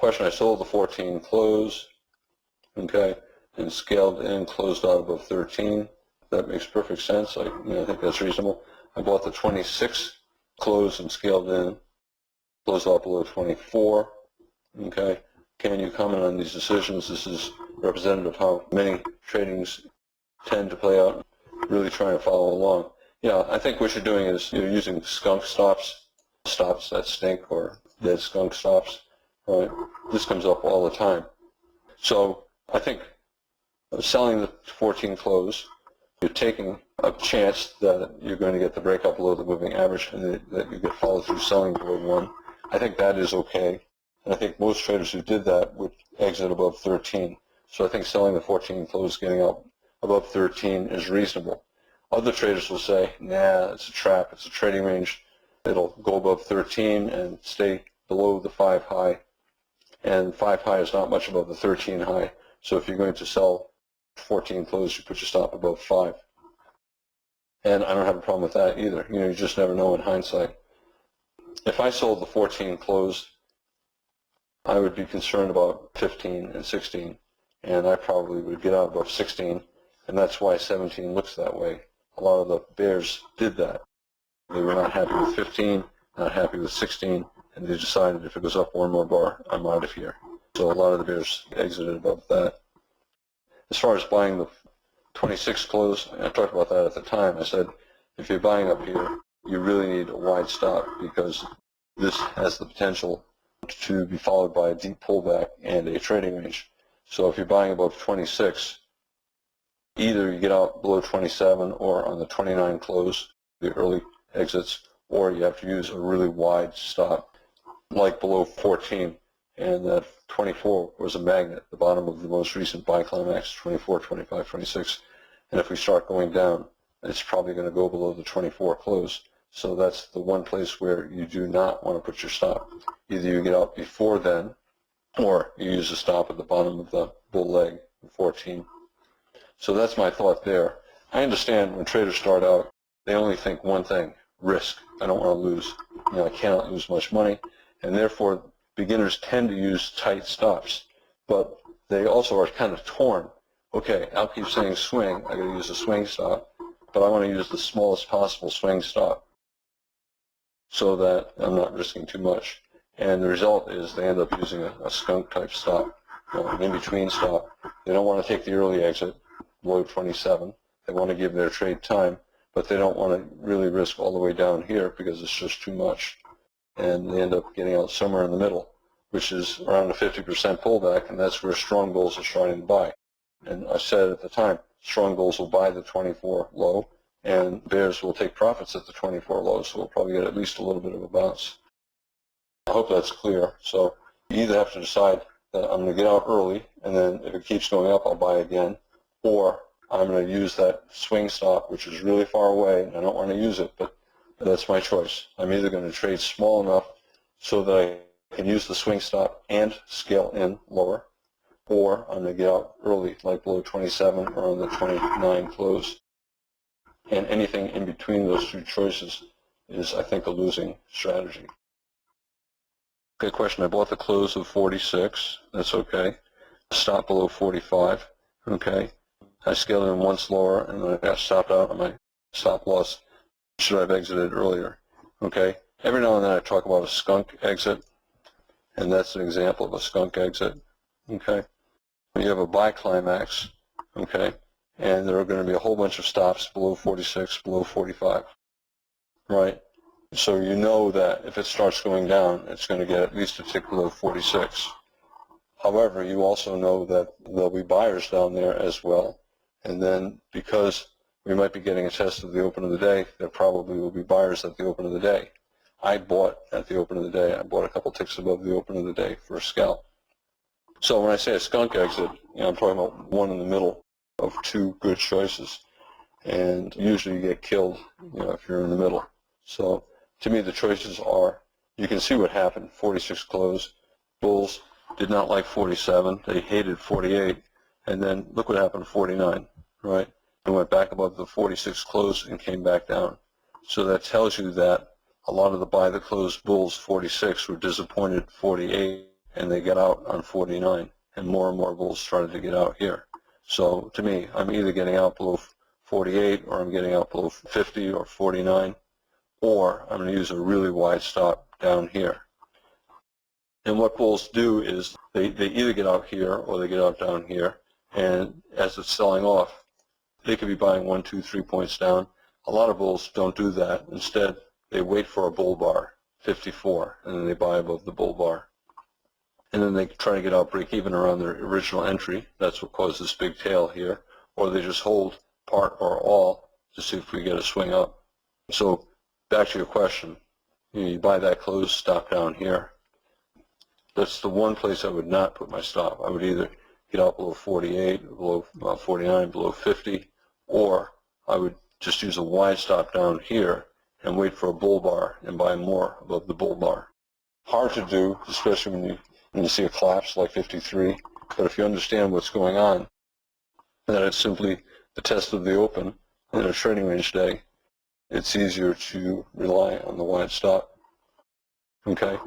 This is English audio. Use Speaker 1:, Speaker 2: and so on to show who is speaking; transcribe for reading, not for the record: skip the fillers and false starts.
Speaker 1: Question, I sold the 14 close, okay, and scaled in, closed out above 13. That makes perfect sense. I think that's reasonable. I bought the 26 close and scaled in, closed out below 24, okay. Can you comment on these decisions? This is representative of how many tradings tend to play out, really trying to follow along. Yeah, I think what you're doing is you're using skunk stops that stink, or dead skunk stops, right? This comes up all the time. So I think selling the 14 close, you're taking a chance that you're going to get the breakup below the moving average and that you get followed through selling below 1. I think that is okay. And I think most traders who did that would exit above 13. So I think selling the 14 close, getting out above 13 is reasonable. Other traders will say, nah, it's a trap, it's a trading range. It'll go above 13 and stay below the 5 high. And 5 high is not much above the 13 high. So if you're going to sell 14 close, you put your stop above 5. And I don't have a problem with that either. You just never know in hindsight. If I sold the 14 close, I would be concerned about 15 and 16, and I probably would get out above 16, and that's why 17 looks that way. A lot of the bears did that. They were not happy with 15, not happy with 16, and they decided if it goes up one more bar, I'm out of here. So a lot of the bears exited above that. As far as buying the 26 close, I talked about that at the time. I said, if you're buying up here, you really need a wide stop because this has the potential to be followed by a deep pullback and a trading range. So if you're buying above 26, either you get out below 27 or on the 29 close, the early exits, or you have to use a really wide stop, like below 14. And that 24 was a magnet, the bottom of the most recent buy climax, 24, 25, 26. And if we start going down, it's probably going to go below the 24 close. So that's the one place where you do not want to put your stop. Either you get out before then, or you use a stop at the bottom of the bull leg, 14. So that's my thought there. I understand when traders start out, they only think one thing, risk. I don't want to lose. I cannot lose much money, and therefore beginners tend to use tight stops. But they also are kind of torn. Okay, I'll keep saying swing. I got to use a swing stop, but I want to use the smallest possible swing stop so that I'm not risking too much. And the result is they end up using a skunk type stop, an in-between stop. They don't want to take the early exit below 27. They want to give their trade time, but they don't want to really risk all the way down here because it's just too much. And they end up getting out somewhere in the middle, which is around a 50% pullback, and that's where strong bulls are starting to buy. And I said at the time, strong bulls will buy the 24 low, and bears will take profits at the 24 low, so we'll probably get at least a little bit of a bounce. I hope that's clear. So you either have to decide that I'm going to get out early, and then if it keeps going up, I'll buy again, or I'm going to use that swing stop, which is really far away, and I don't want to use it, but that's my choice. I'm either going to trade small enough so that I can use the swing stop and scale in lower, or I'm going to get out early, like below 27 or on the 29 close. And anything in between those two choices is, I think, a losing strategy. Okay, question. I bought the close of 46. That's okay. Stop below 45. Okay. I scaled in once lower, and I got stopped out on my stop loss. Should I have exited earlier? Okay. Every now and then I talk about a skunk exit, and that's an example of a skunk exit. Okay. You have a buy climax. Okay. And there are going to be a whole bunch of stops below 46, below 45, right? So you know that if it starts going down, it's going to get at least a tick below 46. However, you also know that there'll be buyers down there as well. And then because we might be getting a test of the open of the day, there probably will be buyers at the open of the day. I bought at the open of the day. I bought a couple ticks above the open of the day for a scalp. So when I say a skunk exit, I'm talking about one in the middle of two good choices, and usually you get killed if you're in the middle. So to me the choices are, you can see what happened. 46 close, bulls did not like 47, they hated 48, and then look what happened to 49, right? It went back above the 46 close and came back down. So that tells you that a lot of the buy the close bulls 46 were disappointed 48, and they get out on 49, and more bulls started to get out here. So to me, I'm either getting out below 48, or I'm getting out below 50 or 49, or I'm going to use a really wide stop down here. And what bulls do is they either get out here or they get out down here, and as it's selling off, they could be buying 1, 2, 3 points down. A lot of bulls don't do that. Instead, they wait for a bull bar, 54, and then they buy above the bull bar. And then they try to get out break even around their original entry. That's what caused this big tail here. Or they just hold part or all to see if we get a swing up. So back to your question, you buy that close, stop down here. That's the one place I would not put my stop. I would either get out below 48, below 49, below 50, or I would just use a wide stop down here and wait for a bull bar and buy more above the bull bar. Hard to do, especially when you see a collapse like 53, but if you understand what's going on, that it's simply the test of the open in a trading range day, it's easier to rely on the wide stop. Okay,